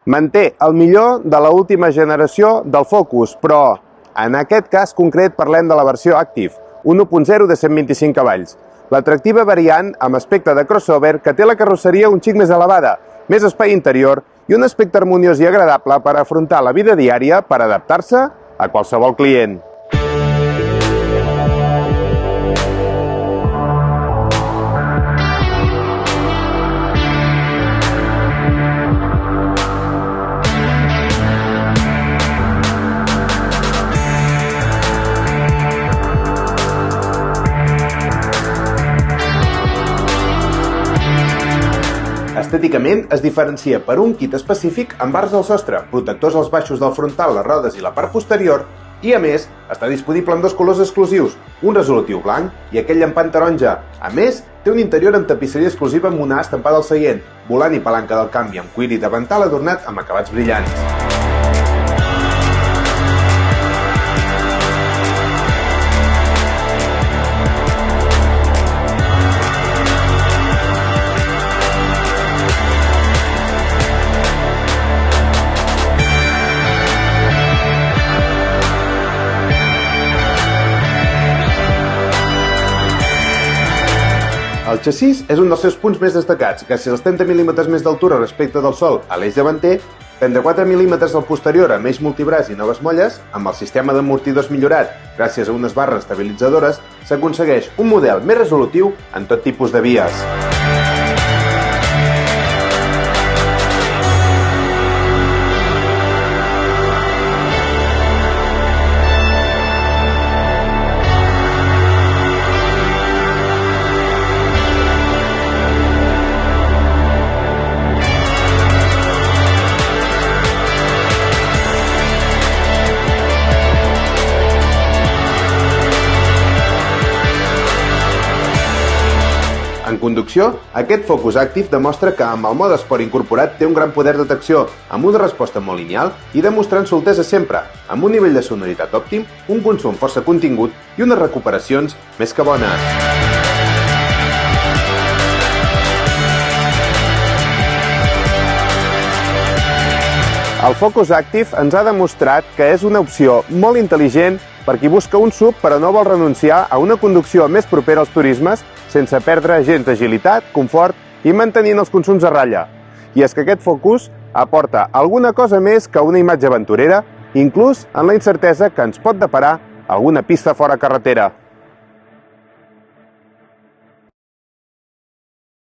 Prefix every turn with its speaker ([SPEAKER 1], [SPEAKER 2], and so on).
[SPEAKER 1] Manté el millor de l'última generació del Focus, però en aquest cas concret parlem de la versió Active, 1.0 de 125 cavalls. L'atractiva variant amb aspecte de crossover que té la carrosseria un xic més elevada, més espai interior i un aspecte harmoniós i agradable per afrontar la vida diària per adaptar-se a qualsevol client. Estèticament es diferencia per un kit específic amb bars al sostre, protectors als baixos del frontal, les rodes i la part posterior, i a més està disponible en dos colors exclusius, un resolutiu blanc i aquell llampant taronja. A més, té un interior amb tapisseria exclusiva amb una estampada al seient, volant i palanca del canvi amb cuir i davantal adornat amb acabats brillants. El xassís és un dels seus punts més destacats, gràcies als 30 mm més d'altura respecte del sòl a l'eix davanter, 34 mm al posterior amb eix multibraç i noves molles, amb el sistema d'amortidors millorat gràcies a unes barres estabilitzadores, s'aconsegueix un model més resolutiu en tot tipus de vies. En conducció, aquest Focus Active demostra que amb el mode Sport incorporat té un gran poder de tracció, amb una resposta molt lineal i demostrant soltesa sempre, amb un nivell de sonoritat òptim, un consum força contingut i unes recuperacions més que bones. El Focus Active ens ha demostrat que és una opció molt intel·ligent per qui busca un SUV però no vol renunciar a una conducció més propera als turismes sense perdre gens d'agilitat, confort i mantenint els consums a ratlla. I és que aquest Focus aporta alguna cosa més que una imatge aventurera, inclús en la incertesa que ens pot deparar alguna pista fora carretera.